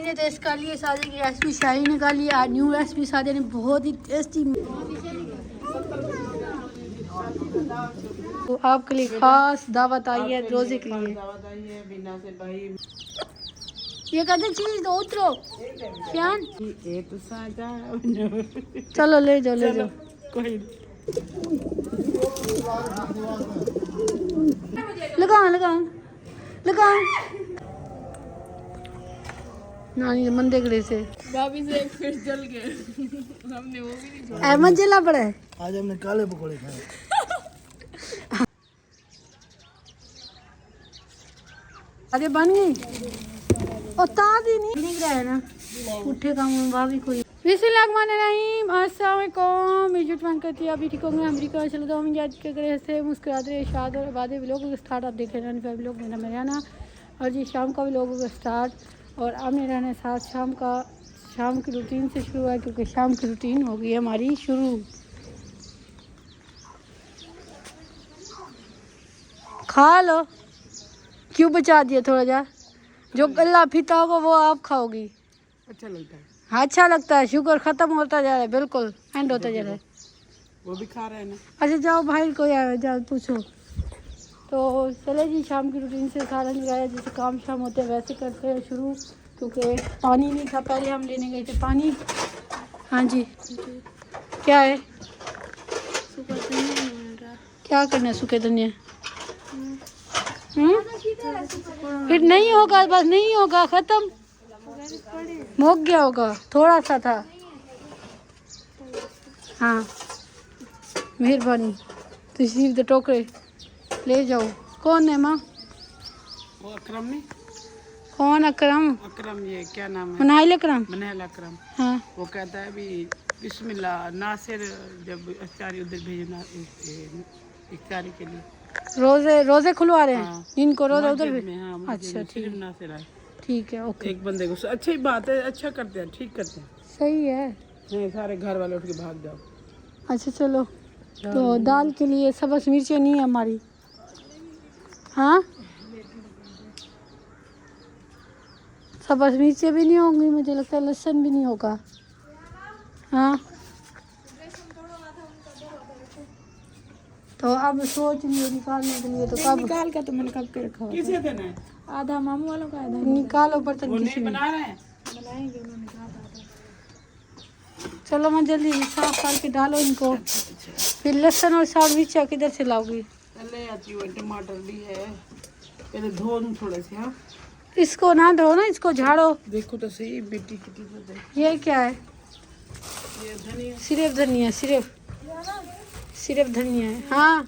ने टेस्ट कर लिए, सादे की रेसिपी शाही ने कर लिया। न्यू रेसिपी सादे ने बहुत ही टेस्टी तो आपके लिए खास दावत आई है रोजे के लिए। ये कहते चीज दो उतरो श्यान, चलो ले जाओ ले जाओ। लगाओ लगाओ लगाओ नानी मंदे गले से भाभी से एक फिश जल गए हमने वो भी नहीं छोड़ा। अहमद जला पड़ा है। आज हमने काले पकौड़े खाए। अरे बन गई और ताज ही नहीं निकल रहा है ना उठे काम भाभी कोई। बिस्मिल्लाहिर्रहमानिर्रहीम, अस्सलाम वालेकुम। इज्जत मान करती है अभी ठीक होंगे अमेरिका चलो तो हम याद क्या करें ऐसे मुस्कुराते रहे शाद और आबाद व्लॉग का स्टार्ट आप देख रहे हैं व्लॉग मेरा मरियाना और जी शाम का व्लॉग का स्टार्ट और आमने रहने साथ शाम की रूटीन से शुरू है क्योंकि शाम की रूटीन हो गई हमारी शुरू। खा लो क्यों बचा दिया थोड़ा जा, जो गला फीता होगा वो आप खाओगी। अच्छा लगता है। हाँ अच्छा लगता है, शुगर खत्म होता जा रहा है, बिल्कुल एंड होता जा रहा है। वो भी खा रहे हैं ना। अच्छा जाओ भाई कोई आया जाओ पूछो। तो चले जी शाम की रूटीन से सारा लगाया जैसे काम शाम होते हैं वैसे करते हैं शुरू क्योंकि पानी नहीं था पहले हम लेने गए थे पानी। हाँ जी क्या है क्या करना है सूखे धनिया फिर नहीं होगा बस नहीं होगा खत्म मोक गया होगा थोड़ा सा था। हाँ मेहरबानी तशरीफ दे टोकरे ले जाओ। कौन है माँ? वो अकरम नहीं? कौन अकरम? अकरम ये क्या नाम है? मनाइल अकरम। मनाइल अकरम। हाँ वो कहता है भी बिस्मिल्लाह नासिर जब अफ्तारी उधर भेजना इफ्तारी के लिए रोजे खुलवा रहे हैं। हाँ। इनको रोजा उधर मस्जिद भी। में, हाँ, अच्छा ठीक नासिर आए ठीक है ओके एक बंदे को अच्छी बात है, अच्छा करते हैं, ठीक करते हैं। सही है। नहीं सारे घर वाले उठ के भाग जाओ। अच्छा चलो तो दाल के लिए सब्ज़ मिर्चें नहीं है हमारी। हाँ सब्ज़ मिर्चें भी नहीं होंगी मुझे लगता है लहसुन भी नहीं होगा। हाँ तो अब सोच लियो निकालने के लिए तो कब निकाल का तो मैंने कब के रखा हुआ किसे देना है? आधा मामू वालों का आधा निकालो बर्तन किसी में बना रहे हैं बनाएंगे उन्होंने कहा था। चलो मैं जल्दी साफ करके डालो इनको फिर लहसुन और साग मिर्चा किधर से लाओगी? ले आती हूँ टमाटर भी है पहले धो दूँ थोड़े से। हाँ इसको ना धो ना इसको झाड़ो देखो तो सही मिट्टी कितनी। ये क्या है? ये धनिया सिर्फ धनिया है। हाँ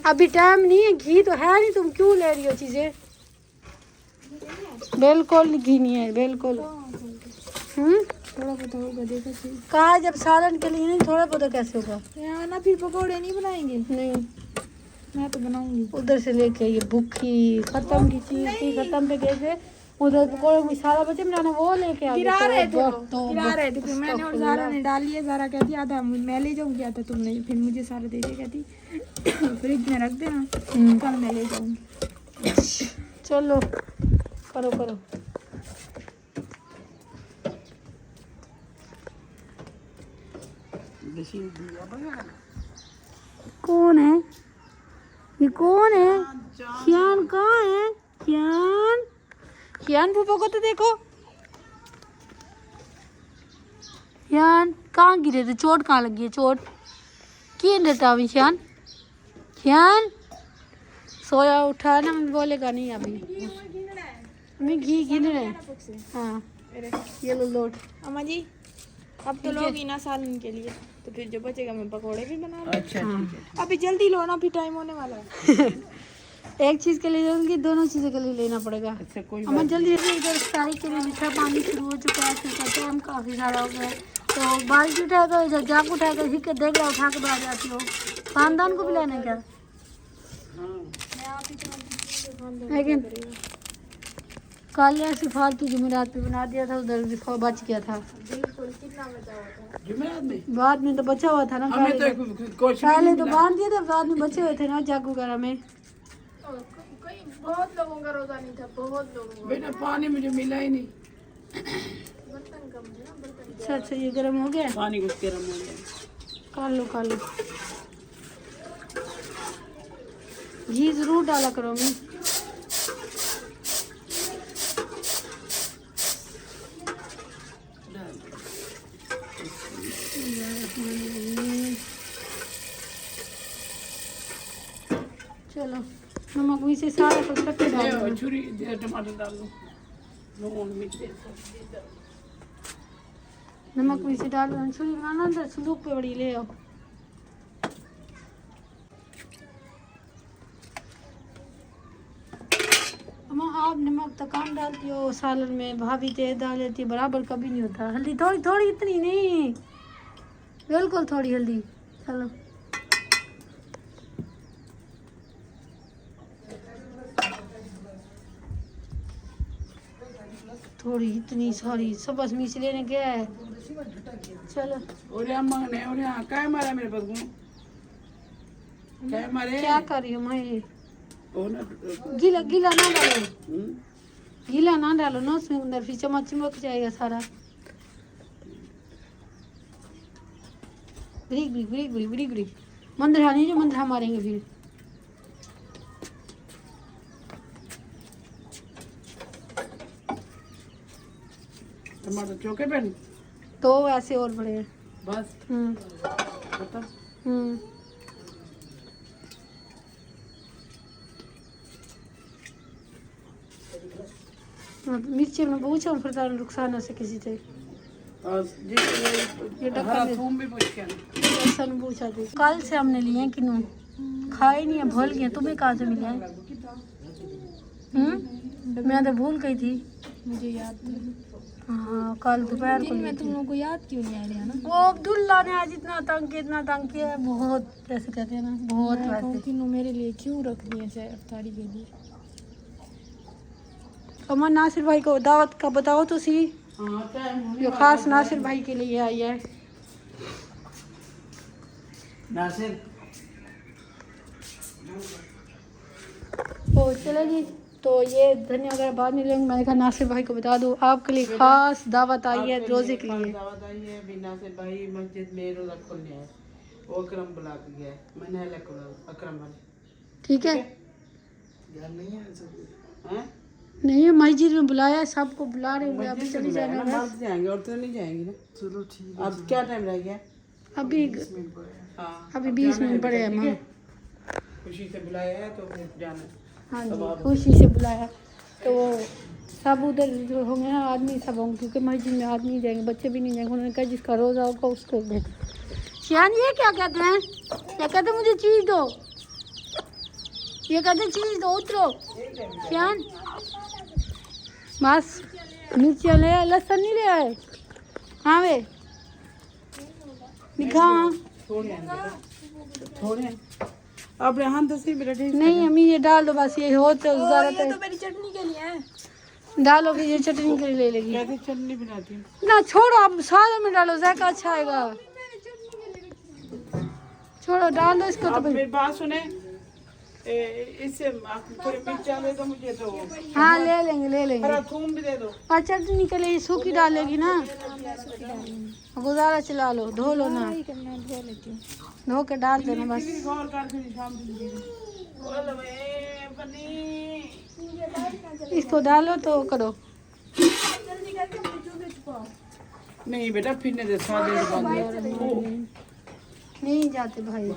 अभी टाइम नहीं है घी तो है नहीं तुम क्यों ले रही हो चीज़ें? बिल्कुल घी नहीं है बिल्कुल। थोड़ा बहुत होगा देखो सही। कहा जब सालन के लिए नहीं थोड़ा बहुत कैसे होगा यहाँ ना फिर पकौड़े नहीं बनाएंगे? नहीं मैं तो बनाऊंगी उधर से लेके ये भूखी खत्म की चीज थी खत्म पे गए थे उधर पकौड़े में सारा बचे बनाना वो लेके आ गिरा रहे थे तो फिर मैंने और ज़ारा ने डाल लिए। ज़ारा कहती आधा मैं ले जाऊँ क्या था तुमने फिर मुझे सारा दे दिया कहती फ्रिज में रख देना कल मैं ले जाऊँगी। चलो करो करो। कौन है ये कौन है? श्यान कहाँ है? श्यान फूफा को तो देखो श्यान कहाँ गिरे थे चोट कहाँ लगी है चोट की रहता अभी श्यान सोया उठा ना बोलेगा नहीं अभी हमें घी गिन रहे हैं। हाँ ये लो लोट अम्मा जी अब तो लोगी ना सालन के लिए तो फिर जो बचेगा मैं पकौड़े भी बना लूँ। अच्छा ठीक है अभी जल्दी लो ना फिर टाइम होने वाला है। एक चीज के लिए जल्दी दोनों चीजों के लिए लेना पड़ेगा। अच्छा कोई हमें जल्दी इधर सारी के लिए मीठा पानी शुरू हो चुका है फिर टाइम काफ़ी सारा हो गया है तो बाल्टी उठाकर इधर जाग उठाकर ही के देख रहा उठा के बाहर जाती हो खानदान को भी लेना क्या? लेकिन कल ऐसी फालतू जुमेरात पे बना दिया था उधर बच गया था। कितना बचा हुआ था? बाद में तो बचा हुआ था ना पहले तो बांध दिया था बाद में बचे हुए थे ना जग वगैरह में। बहुत लोगों का रोजा नहीं था बहुत लोगों का। पानी मुझे मिला ही नहीं। अच्छा अच्छा, ये गर्म हो गया, पानी कुछ गर्म हो गया। कर लो कर लो। घी जरूर डाला करो मैं। चलो नमक भी से सारा कुछ इकट्ठे डाल दो। छुरी दे, टमाटर डाल दो, लून मिर्च दे। नमक भी से डाल दो। छुरी बनाना अंदर संदूक पे बड़ी ले आओ। अम्मा आप नमक तो कम डालती हो सालन में, भाभी तेज डाल लेती है, बराबर कभी नहीं होता। हल्दी थोड़ी थोड़ी, इतनी नहीं, बिल्कुल थोड़ी हल्दी। चलो थोड़ी, इतनी सारी सब बस मिर्च लेने गया है। चलो और अम्मा ने और यहाँ क्या मारा मेरे पास को? क्या मारे? क्या कर रही हो मैं? ये वो ना गीला गीला ना डालो, गीला ना डालो ना उसमें, अंदर फिर चम्मच चिमक जाएगा सारा। ब्रिक ब्रिक ब्रिक ब्रिक ब्रिक ब्रिक, मंदरा नहीं, जो मंदरा मारेंगे फिर। टमाटर चौके पे नहीं? तो ऐसे और बड़े हैं बस बता। मिर्ची में पूछा फिर तार रुखसाना से किसी से, और ये हरा थूम भी पूछ के ऐसा नहीं पूछा थी। कल से हमने लिए हैं किनू, खाए नहीं है, भूल गए। तुम्हें कहाँ से मिले हैं? मैं तो भूल गई थी। मुझे याद नहीं। हाँ कल दोपहर को मैं तुम लोगों को याद क्यों नहीं आ रहा ना? वो अब्दुल्ला ने आज इतना तंग किया है, बहुत, जैसे कहते हैं ना, बहुत। वैसे कि मेरे लिए क्यों रख दिए इफ्तारी के लिए? अमन नासिर भाई को दावत का बताओ तो सी, जो खास नासिर भाई के लिए आई है। नासिर तो चले जी, तो ये धनिया वगैरह बाद में लेंगे। मैंने कहा नासिर भाई को बता दो, आपके लिए खास दावत आई है रोजे के लिए। दावत आई है भी। नासिर भाई मस्जिद में रोजा खोलने आए, वो अकरम बुला के गया है। मैंने अकरम वाले, ठीक है, यार नहीं है सब हैं? नहीं मस्जिद में बुलाया है, सबको बुला रहे हैं। अभी चले जाना बस। मर्द जाएंगे और तो नहीं जाएंगी ना। चलो ठीक है। अब क्या टाइम रह गया? अभी हाँ अभी 20 मिनट पड़े हैं। माँ खुशी से बुलाया है तो फिर जाना। हाँ जी, खुशी से बुलाया, तो सब उधर जो होंगे ना आदमी सब होंगे, क्योंकि मस्जिद में आदमी नहीं जाएंगे, बच्चे भी नहीं जाएंगे। उन्होंने कहा जिसका रोज़ा होगा उसको देखो। शियान ये क्या कहते हैं? क्या कहते हैं? मुझे चीज़ दो, ये कहते हैं चीज़ दो, उतरो। शियान बस मिर्चियाँ ले आए, लहसुन नहीं ले आए? हाँ वे दिखा। थोड़े अब रेहान तो सही बेटा ठीक नहीं अम्मी ये डाल दो बस, ये हो तो ज़्यादा ये तो मेरी चटनी के लिए है। डालो कि ये चटनी के लिए ले लेगी। कैसे चटनी बनाती हूँ? ना छोड़ो, आप सालन में डालो, जायका अच्छा आएगा। छोड़ो डाल दो इसको। तो अब भाई मेरी बात सुने, इससे आप थोड़ी मिर्च डाले तो मुझे तो हाँ ले लेंगे हरा थूम भी दे दो। और चटनी के लिए सूखी डालेगी ना, गुजारा चला लो, धो लो ना, धो के डाल दो ना बस। गौर कर फिर शाम बोल वे बनी इसको डालो तो करो। नहीं बेटा फिर नहीं दे स्वाद नहीं जाते भाई,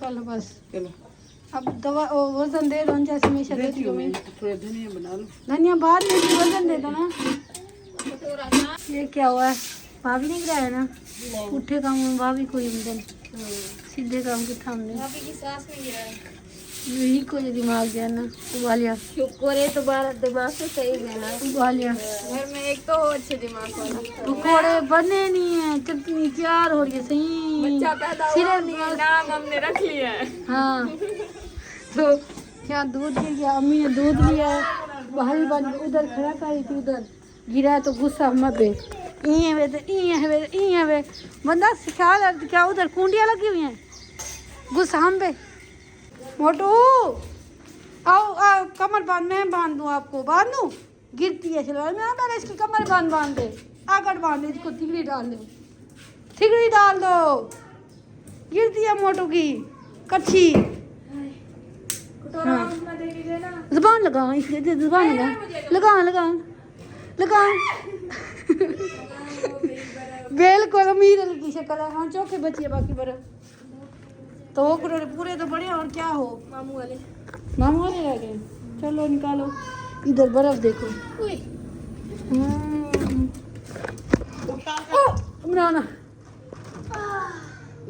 चलो बस। चलो अब दवा वजन दे दो, जैसे हमेशा देती हूँ मैं। थोड़ा धनिया बना लो। धनिया बाद में, वजन दे दो ना। ये क्या हुआ है? भाभी नहीं गिराया ना? उठे काम में भाभी को ही सीधे काम के थामने भाभी की सांस में गिरा है। यही को जो दिमाग गया ना, उबालिया शुक्र है तुम्हारा दिमाग से सही देना। उबालिया घर में एक तो अच्छे दिमाग वाला पकौड़े बने नहीं है, चटनी तैयार हो रही है सही। बच्चा पैदा हुआ नहीं है, नाम हमने रख लिया है। हाँ तो क्या दूध गिर गया, अम्मी ने दूध लिया है, भाभी बन उधर खड़ा करी थी, उधर गिरा है तो गुस्सा मत पे इं वे तो इं वे बंदा ख्याल है क्या, उधर कुंडियाँ लगी हुई हैं, गुस्सा हम पे। मोटू आओ कमर बांध, मैं बांध दूँ आपको, बांध दूँ, गिरती है सलवार में। पहले इसकी कमर बांध दे, आकर बांध दे, इसको थिगड़ी डाल दो, थिगड़ी डाल दो। गिरती है मोटू की कच्छी। कटोरा उसमें दे के देना। जुबान लगा, इसके जुबान लगा लगा लगा। बिल्कुल अमीर अली की शक्ल है। हाँ चौके बची है बाकी बर्फ तो वो पूरे तो बड़े और क्या हो। मामू वाले रह गए। चलो निकालो, इधर बर्फ देखो। इमरान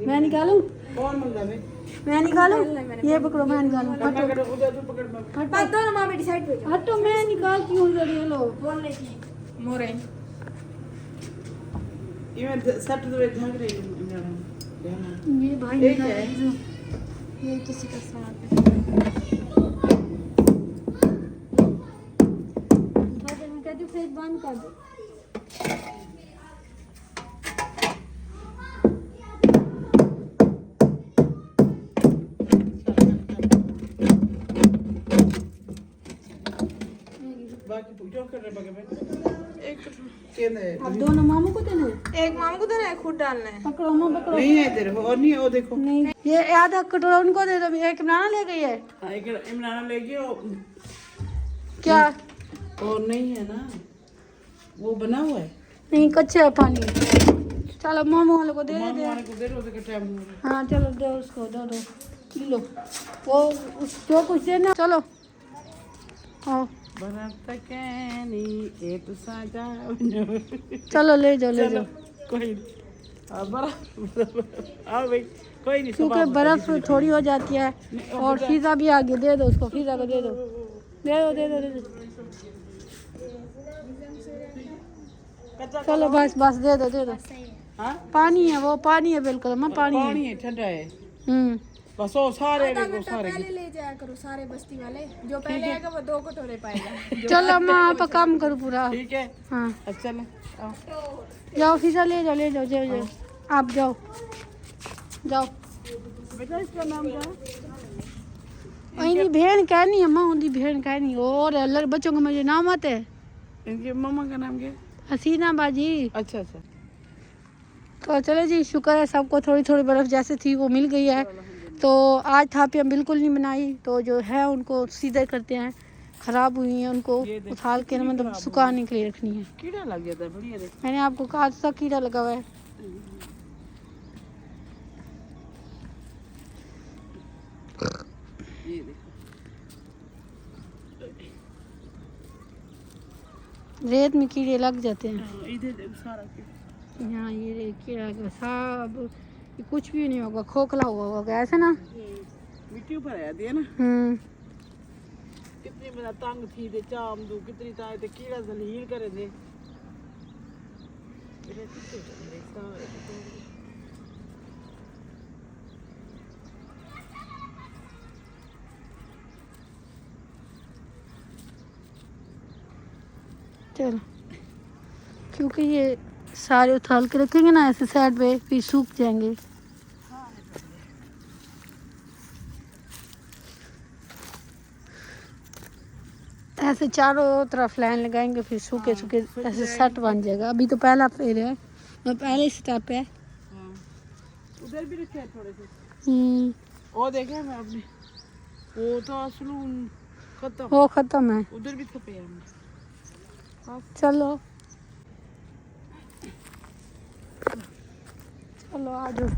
मैं निकालूं, कौन मंगा में मैं निकालूं, ये पकड़ो मैं निकालूं। पकड़ उधर तू पकड़ मैं बस दोनों माँ बेटी साइड पे जाओ। हटो मैं निकालती हूँ। इधर ये लो बोलने की मोरे ये सट तो ढक रही हूं। ये भाई एक है। ये किसी का साथ है। मैं कहती हूँ फ्रिज बंद कर दो। बाकी पूछो कर रहे बगे में एक केंद्र है। अब दोनों मामू को देना है। एक मामू को देना है, खुद डालना है। पकड़ो माँ पकड़ो। नहीं है इधर और नहीं है, वो देखो। नहीं ये आधा कटोरा उनको दे दो। एक बनाना ले गई है हाँ, एक इमरान ले गया क्या? और नहीं है ना, वो बना हुआ है। नहीं कच्चा है पानी। चलो मामू वाले को दे मामू दे। वाले को दे दो तो टाइम हो रहा हाँ चलो दो उसको, दो लो वो जो कुछ देना। चलो आओ बरत कैनी ए तो साजा चलो ले जाओ ले जाओ। कोई बर्फ आओ भाई कोई नहीं। क्योंकि बर्फ थोड़ी हो जाती है। और फिजा भी आ गई, दे दो उसको, फिजा को दे दो दे दो दे दो दे दो। चलो बस बस दे दो दे दो। हाँ पानी है वो, पानी है बिल्कुल मैं पानी पानी है। है ठंडा है हम्म बस। वो सारे आधा देखो घंटा सारे पहले ले जाया करो सारे बस्ती वाले। जो पहले आएगा वो 2 कटोरे पाएगा। चलो मैं आप काम करूँ पूरा। ठीक है। हाँ अच्छा ले आओ। जाओ फिजा ले जाओ ले जाओ जाओ जाओ। आप जाओ जाओ। बेटा इसका नाम क्या है? इनकी भेड़ कहनी है माँ, उनकी भेड़ कहनी। और बच्चों के मुझे नाम आते हैं। इनके मम्मा का नाम क्या है? हसीना बाजी। अच्छा अच्छा। तो चलो जी, शुक्र है सबको थोड़ी थोड़ी बर्फ़ जैसे थी वो मिल गई है। तो आज थापियाँ बिल्कुल नहीं बनाई, तो जो है उनको सीधे करते हैं। ख़राब हुई हैं उनको उछाल के मतलब सुखाने के लिए रखनी है। कीड़ा लग गया था बढ़िया देख। मैंने आपको कहा था कीड़ा लगा हुआ है। ये देखो रेत में कीड़े लग जाते हैं। इधर देखो सारा कीड़ा। यहाँ ये कीड़ा सब कुछ भी नहीं होगा, खोखला हुआ होगा ऐसे ना। मिट्टी ऊपर आया दिया ना। कितनी मेरा तंग थी दे चाम दू कितनी ताए ते कीड़ा जलील करे दे। चलो क्योंकि ये सारे उछाल के रखेंगे ना ऐसे साइड पे, फिर सूख जाएंगे। ऐसे चारों तरफ लाइन लगाएंगे, फिर सूखे सूखे ऐसे सेट बन जाएगा। अभी तो पहला फेर है, पहले स्टेप है। उधर भी रखे हैं थोड़े से। वो देखे मैं अपने वो तो असलू खत्म। वो खत्म है। उधर भी थपे हैं। चलो चलो आ जाओ।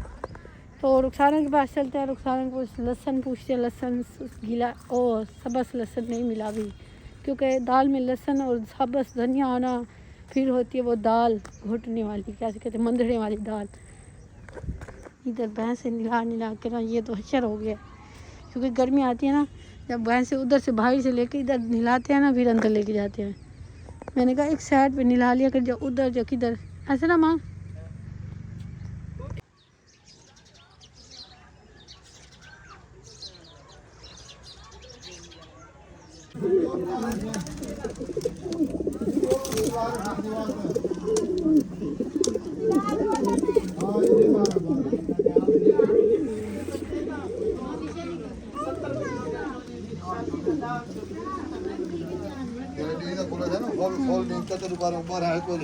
तो रुखसाना के पास चलते हैं। रुखसाना को लहसुन पूछते हैं। लहसुन गीला और सबस लहसुन नहीं मिला अभी, क्योंकि दाल में लहसुन और सबस धनिया आना फिर होती है वो दाल घुटने वाली, कैसे कहते हैं, मंदड़े वाली दाल। इधर भैंस निला के ना ये तो हशर हो गया, क्योंकि गर्मी आती है ना, जब भैंस उधर से बाहर से लेके इधर नहलाते हैं ना, फिर अंदर लेके जाते हैं। मैंने कहा एक साइड पे नहला लिया कर, जो उधर जो किधर ऐसे ना माँ। कत रुपया ऊपर है कुछ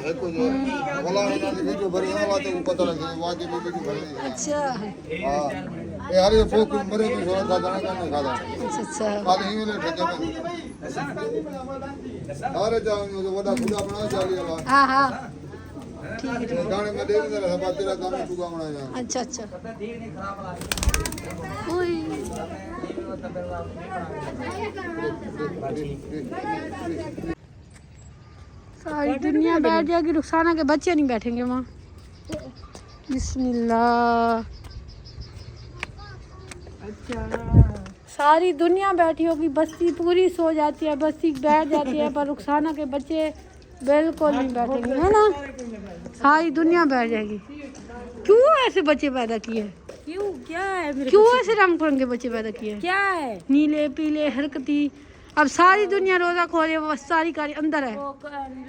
बोला है ना वीडियो भरी है बात को पता लगे वाजे वीडियो भरी अच्छा हां यार ये फोक मरे भी थोड़ा सा जाना नहीं खाता अच्छा खाली ही वाले ठेके में अरे जाओ जो बड़ा खुला बना चाहिए वाला हाँ हाँ ठीक है गाने में दे देना सब तेरा काम चुका बना यार अच्छा अच्छा ओए सारी दुनिया बैठ जाएगी रुखसाना के बच्चे नहीं बैठेंगे वहाँ बिस्मिल्लाह सारी दुनिया बैठी होगी बस्ती पूरी सो जाती है बस्ती बैठ जाती है पर रुखसाना के बच्चे बिल्कुल नहीं बैठेंगे है ना सारी दुनिया बैठ जाएगी क्यों ऐसे बच्चे पैदा किए क्यों क्या है मेरे क्यों ऐसे रंग बिरंगे बच्चे पैदा किए क्या है नीले पीले हरकती अब सारी दुनिया रोजा खोले वो सारी कारी अंदर है वो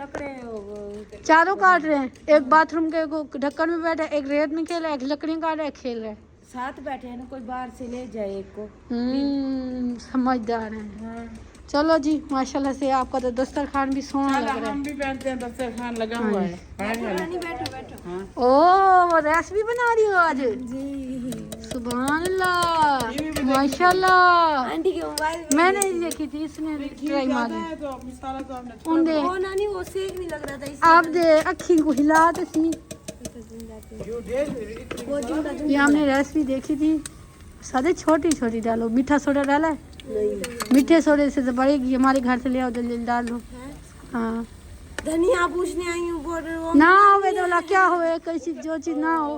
लकड़े चारों काट रहे हैं एक बाथरूम के ढक्कन में बैठा है एक रेत में खेल रहा है एक लकड़ियाँ काट रहा है खेल रहा है साथ बैठे हैं ना कोई बाहर से ले जाए एक को समझदार है चलो जी माशाल्लाह से आपका तो दस्तरखान भी सोना लग रहा हम भी बैठते हैं दस्तरखान लगा हुआ है नहीं बैठो बैठो है ओ वो रेसिपी बना रही हो आज जी सुभान अल्लाह माशाल्लाह आंटी के मोबाइल मैंने देखी थी इसने ट्राई मारी तो अपनी सारा तो हमने उन दे वो नानी वो सेक नहीं लग रहा था आप दे अखी को हिला तो सी वो जिंदा ये हमने रेसिपी देखी थी सादे छोटी छोटी डालो मीठा सोडा डाला है मीठे सोडे से तो बढ़ेगी हमारे घर से ले आओ जल्दी डाल दो हाँ धनिया पूछने आई हूँ बोल रहे हो ना होवे तो ला क्या होवे कोई चीज जो चीज ना हो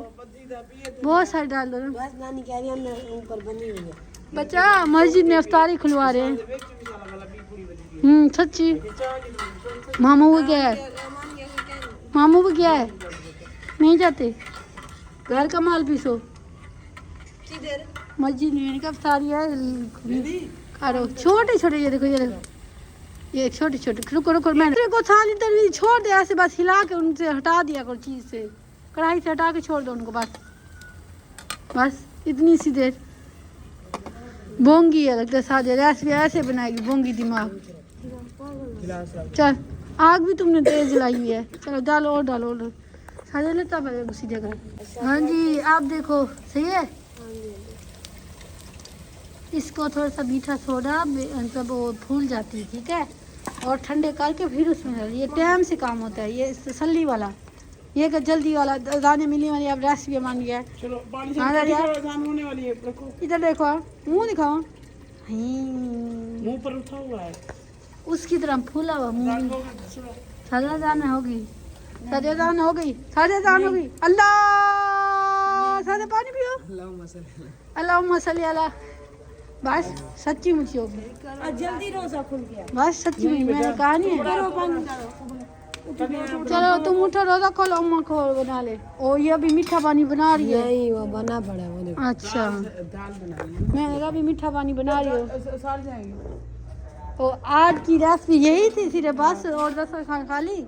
बहुत सारी डाल दो ना बस नानी कह रही है ऊपर बनी हुई है बच्चा मस्जिद में इफ्तारी खुलवा रहे हैं सच्ची मामू को क्या है मामू को क्या है नहीं जाते घर का माल पीसो मस्जिद में का इफ्तारी है करो छोटे छोटे ये देखो ये छोटे छोटे रुको रुको मैंने को थाली तली छोड़ दे ऐसे बस हिला के उनसे हटा दिया करो चीज से कढ़ाई से हटा के छोड़ दो उनको बस बस इतनी सी देर बोंगी है लगता है सादे रेसिपी ऐसे बनाएगी बोंगी दिमाग चल आग भी तुमने तेज जलाई हुई है चलो डालो और डालो और सादे लेता पड़ेगा उसी जगह हाँ जी आप देखो सही है इसको थोड़ा सा मीठा सोडा मतलब वो फूल जाती है ठीक है और ठंडे करके फिर उसमें डाल ये टाइम से काम होता है ये तसल्ली वाला ये का जल्दी वाला दाने मिली वाली अब रेसिपी मान गया चलो पानी हाँ से यार जान होने वाली है रखो इधर देखो मुंह दिखाओ मुंह पर उठा हुआ है उसकी तरह फूला हुआ मुंह चलो सादा दान होगी सादे दान हो गई सादे दान हो गई अल्लाह सादे पानी पियो अल्लाह मसली अला बस सच्ची मुझी होगी जल्दी रोजा खुल गया बस सच्ची में मैंने कहा नहीं है करो पानी डालो चलो तुम उठो रोजा खोलो अम्मा को बना ले ओ ये अभी मीठा पानी बना रही है नहीं वो बना पड़ा वो देखो अच्छा दाल बनाई मैं अभी मीठा पानी बना रही हूँ साल जाएंगे तो आज की रेसिपी यही थी सिर्फ बस और दस्तरखान खाली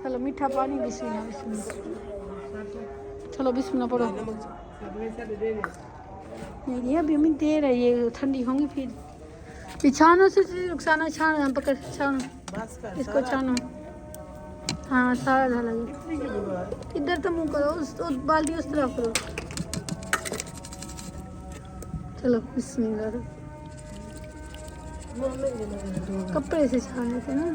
चलो मीठा पानी बिस्मिल्लाह बिस्मिल्लाह चलो बिस्मिल्लाह पढ़ो नहीं अभी अम्मी दे रही है ठंडी होंगी फिर पिछानो से रुखसाना छानो पकड़ छानो बस कर इसको छानो हाँ सारा डाला इधर तो मुँह करो उस बाल्टी उस तरफ करो चलो बिस्मिल्लाह कपड़े से छाने थे ना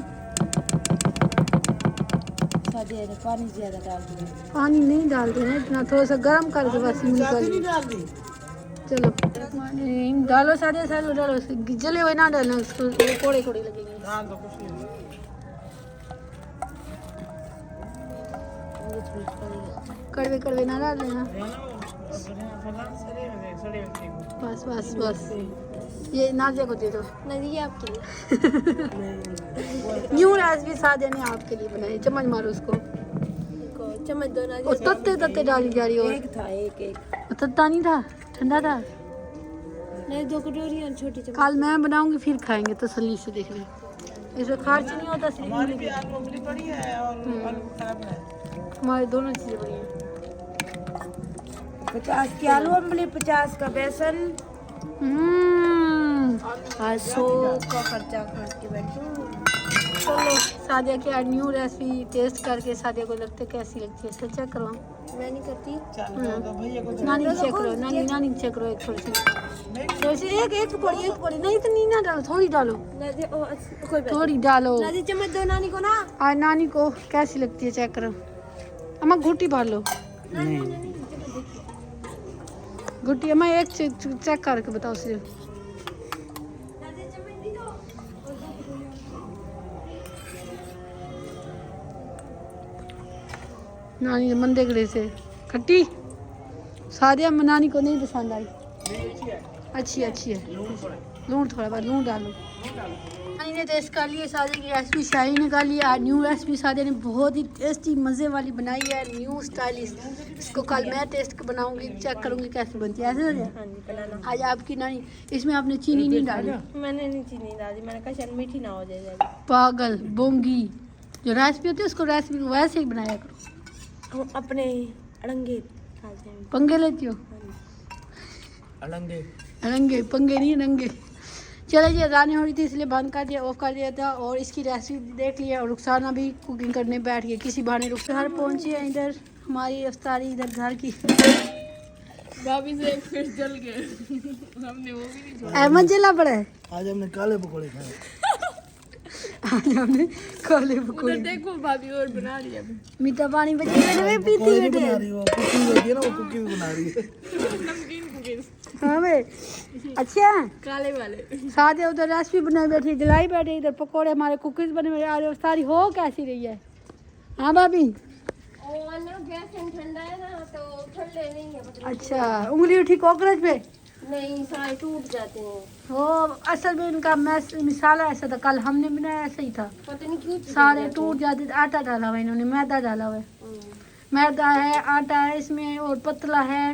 पानी ज्यादा डाल दिया पानी नहीं डालते ना इतना थोड़ा सा गर्म करके बस निकल डाल दी चलो डालो सारे सारे डालो जले हुए ना डालना उसको कोड़े कोड़े लगेंगे डाल दो कुछ नहीं कड़वे कड़वे ना डाल देना बस बस बस ये नाजिया को दे दो नहीं ये आपके लिए न्यू रेसिपी सादे ने आपके लिए बनाई चम्मच मारो उसको चम्मच दो ना और तत्ते तत्ते डाली जा रही हो एक था एक तत्ता नहीं था ठंडा था नहीं दो कटोरी और छोटी चम्मच कल मैं बनाऊंगी फिर खाएंगे तसल्ली से देख रहे इसमें खर्च नहीं होता हमारी भी आलू उबली पड़ी है और आलू खराब है हमारी दोनों चीजें बड़ी हैं 50 की आलू अम्बली 50 का बेसन आज 100 का खर्चा खर्च के बैठो चलो सादिया की आज न्यू रेसिपी टेस्ट करके सादिया को लगता कैसी लगती है इसको चेक करो। मैं नहीं करती। नानी चेक करो, नानी चेक करो एक थोड़ी सी एक पकौड़ी नहीं तो नहीं ना डालो, थोड़ी डालो, थोड़ी डालो। चम्मच दो नानी को ना। आज नानी को कैसी लगती है चेक करो। अम्मा घुट्टी भर लो, घुट्टी अम्मा एक चेक करके बताओ सिर्फ। नानी मंदे गले से खट्टी सादिया नानी को नहीं पसंद आई। अच्छी है, लूण थोड़ा बहुत लूण डालो। नानी ने टेस्ट कर लिए सादिया की रेसिपी, शाही ने कर लिया। आज न्यू रेसिपी सादिया ने बहुत ही टेस्टी मज़े वाली बनाई है, न्यू स्टाइलिश। इसको कल मैं टेस्ट बनाऊंगी, चेक करूंगी कैसे बनती है। ऐसे हो जाए आज आपकी नानी। इसमें आपने चीनी नहीं डाली? मैंने नहीं चीनी डाली, मैंने कहा शायद मीठी ना हो जाए। पागल बोंगी, जो रेसिपी होती है उसको रेसिपी को वैसे ही बनाया करो। हम अपने अड़ंगे खाते हैं। पंगे लेती हो? अड़ंगे पंगे नहीं अड़ंगे। चले जी अजान हो रही थी इसलिए बंद कर दिया, ऑफ कर दिया था। और इसकी रेसिपी देख लिया और रुखसाना भी कुकिंग करने बैठ गई किसी बहाने। रुखसार पहुंची है इधर हमारी अफ्तारी, इधर घर की। भाभी से एक फिश जल गए हमने वो भी नहीं छोड़ा। अहमद जला पड़ा है। आज हमने काले पकौड़े खाए। आज हमने काले पकौड़े। देखो भाभी और बना रही है मीठा पानी बच्चे मैंने पीती बैठे। वो कुकिंग होती है ना, वो कुकिंग बना रही है। नमकीन कुकीज हाँ भाई अच्छा है। काले वाले सादे उधर रेसिपी बनाई बैठी, जलाई बैठे, इधर पकोड़े हमारे कुकीज बने बैठे। आज सारी हो कैसी रही है? हाँ भाभी ठंडा है ना तो ठंडे नहीं है। अच्छा उंगली उठी कॉकरोच पे? नहीं, सारे टूट जाते हैं। वो असल में इनका मिसाला ऐसा था, कल हमने बनाया ऐसा ही था। पता नहीं क्यों सारे टूट जाते थे। आटा डाला हुआ इन्होंने, मैदा डाला हुआ है। मैदा है, आटा है इसमें और पतला है,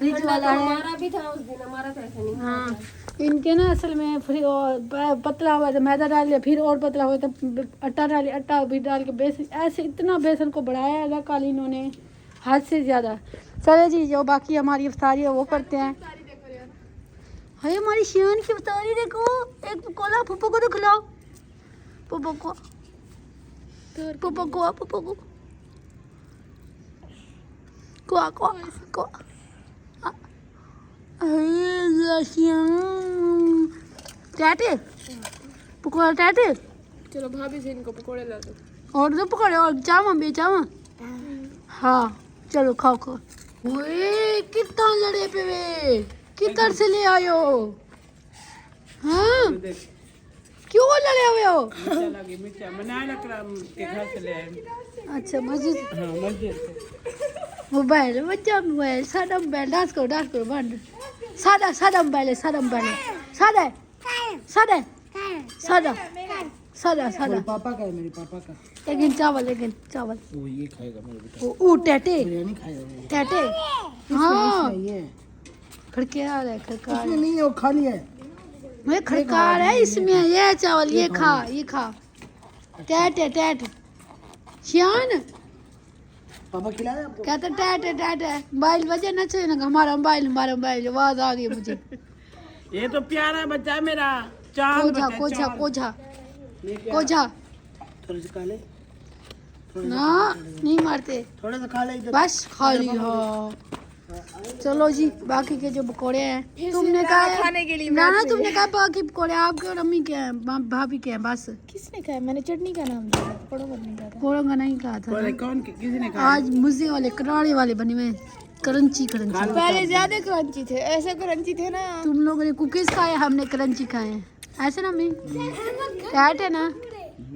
रिच वाला है। हमारा भी था उस दिन, हमारा तो ऐसा नहीं। हाँ इनके ना असल में फिर और पतला हुआ था, मैदा डाल लिया, फिर और पतला हुआ था, आटा डाल लिया, आटा भी डाल के बेसन ऐसे इतना बेसन को बढ़ाया था कल इन्होंने हद से ज़्यादा। चले जी जो बाकी हमारी इफ्तारी है वो करते हैं। अरे हमारी शियान की इफ्तारी देखो, एक पकौड़ा पप्पू को तो खिलाओ, पप्पू को पप्पू को पप्पू को को को को टाटे पकौड़ा टाटे। चलो भाभी से इनको पकोड़े ला दो। और दो पकौड़े और चावल भी चावल। हाँ चलो खाओ खाओ। ओए कितना लड़े पे वे, किधर से ले आयो? हाँ क्यों लड़े हुए हो? मिर्चा मना लकड़म के घर से ले आए। अच्छा मस्जिद। हाँ मस्जिद से। मोबाइल बच्चा मोबाइल सादा मोबाइल डांस करो बंद। सादा सादा मोबाइल है, सादा मोबाइल है, सादा सादा सादा सादा सादा। पापा का है, मेरे पापा का। लेकिन चावल वो ये खाएगा मेरे बेटा। वो टैटे बिरयानी खाएगा मेरे टैटे। हाँ ये खड़कार है, खड़कार इसमें नहीं है, वो खाली है। वे खड़कार है इसमें। ये चावल ये खा टैटे टैटे। शियान पापा खिलाया आपको? कहते टैटे मोबाइल वजह न चाहिए ना, हमारा मोबाइल आवाज आ गई मुझे। ये तो प्यारा बच्चा है मेरा, चांद बच्चा, कोझा थोड़े से खा ले। ना नहीं मारते, थोड़ा सा खा ले इधर। बस खा ली। हाँ चलो जी बाकी के जो पकोड़े हैं तुमने कहा खाने के लिए ना तुमने कहा बाकी पकोड़े आपके और अम्मी के हैं, भाभी के हैं बस। किसने खाया? मैंने चटनी का नाम दिया, पकौड़ों का नहीं कहा था। पकोड़ों का नहीं कहा था बोले ना। कौन किसी ने खाया? आज मुझे वाले करारे वाले बने हुए क्रंची। पहले ज्यादा क्रंची थे, ऐसे क्रंची थे ना। तुम लोगों ने कुकीज खाए, हमने क्रंची खाए हैं ऐसे ना। मैं टैट है ना,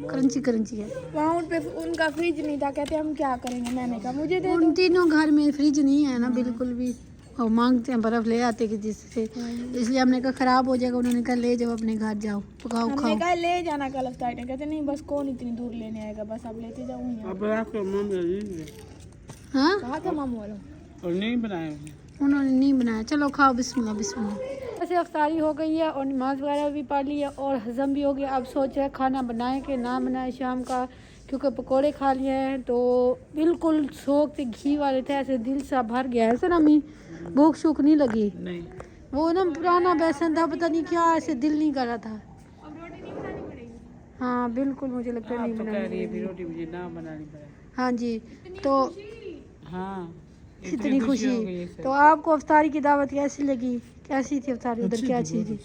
क्रंची है। वहाँ उन पे उनका फ्रिज नहीं था, कहते हम क्या करेंगे। मैंने कहा मुझे दे दो। उन तीनों घर में फ्रिज नहीं है ना बिल्कुल भी, और मांगते हैं बर्फ ले आते कि जिससे, इसलिए हमने कहा खराब हो जाएगा। उन्होंने कहा ले जाओ अपने घर, जाओ पकाओ हमने खाओ। कहा ले जाना कल अफ्तारी में, कहते नहीं बस कौन इतनी दूर लेने आएगा, बस आप लेते जाओ यहाँ। अब आपको मन रही हाँ कहा था मामू वालों। और नहीं बनाया। उन्होंने नहीं बनाया। चलो खाओ, बिस्मिल्लाह। वैसे अफ्तारी हो गई है और नमाज वगैरह भी पढ़ ली है और हज़म भी हो गया। अब सोच रहे हैं खाना बनाए कि ना बनाए शाम का, क्योंकि पकोड़े खा लिए हैं तो बिल्कुल शौक थे, घी वाले थे, ऐसे दिल सा भर गया है। सर अम्मी भूख शूख नहीं लगी? नहीं वो ना पुराना बेसन था, पता नहीं क्या ऐसे दिल नहीं कर रहा था। हाँ बिल्कुल, मुझे लगता है आप नहीं तो कह बनानी रही है पड़ेगी। भी रोटी मुझे ना बनानी पड़े। हाँ जी, तो हाँ इतनी हो खुशी। गई इससे। तो आपको अफ्तारी की दावत कैसी लगी? कैसी थी अफ्तारी? उधर क्या चीज़ थी?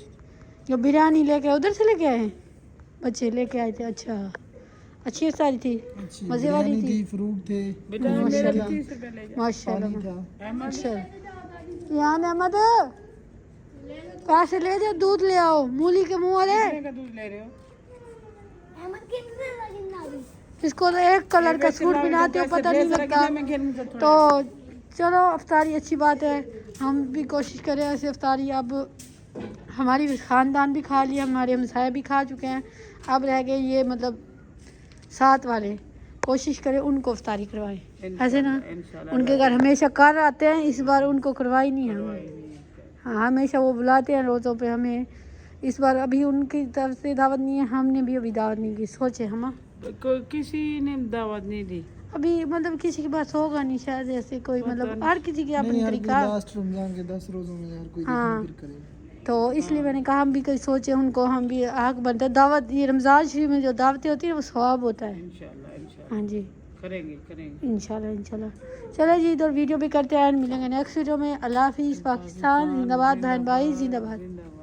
जो बिरयानी लेके उधर से लेके आए हैं? बच्चे लेके आए थे। अच्छा, अच्छी अफ्तारी थी, मज़े वाली थी। फ्रूट थे, बेटा मेरा भी 30 रुपए ले जा। माशाल्लाह था। माशाल्लाह। यहाँ अहमद पैसे ले जाओ, दूध ले आओ, मूली के मुँह वाले। कितने का दूध ले रहे हो? इसको तो एक कलर का सूट पहनाते हो, पता नहीं लगता। तो चलो, अफ्तारी अच्छी बात है, हम भी कोशिश करें ऐसे अफ्तारी। अब हमारी ख़ानदान भी खा लिया, हमारे हमसाए भी खा चुके हैं, अब रह गए ये मतलब साथ वाले। कोशिश करें उनको अफ्तारी करवाएं, ऐसे ना उनके घर हमेशा कर आते हैं, इस बार उनको करवाई नहीं है हमें। हाँ, हमेशा वो बुलाते हैं रोज़ों पे हमें, इस बार अभी उनकी तरफ से दावत नहीं है, हमने भी अभी दावत नहीं की। सोचे हम किसी ने दावत नहीं दी अभी, मतलब किसी के पास होगा नहीं शायद, ऐसे कोई मतलब हर किसी की अपनी तरीका। लास्ट रमजान के 10 रोज़ों में यार कोई हाँ, फिर करे। तो इसलिए मैंने कहा हम भी कोई सोचे उनको, हम भी हक बनता है दावत। ये रमज़ान शरीफ में जो दावतें होती है वो सवाब होता है। इंशाल्लाह हाँ जी, करेंगे। इंशाल्लाह इंशाल्लाह। चलो जी, इधर वीडियो भी करते हैं, मिलेंगे नेक्स्ट वीडियो में। अल्लाह हाफिज़। पाकिस्तान जिंदाबाद, बहन भाई जिंदाबाद। जिंदाबाद।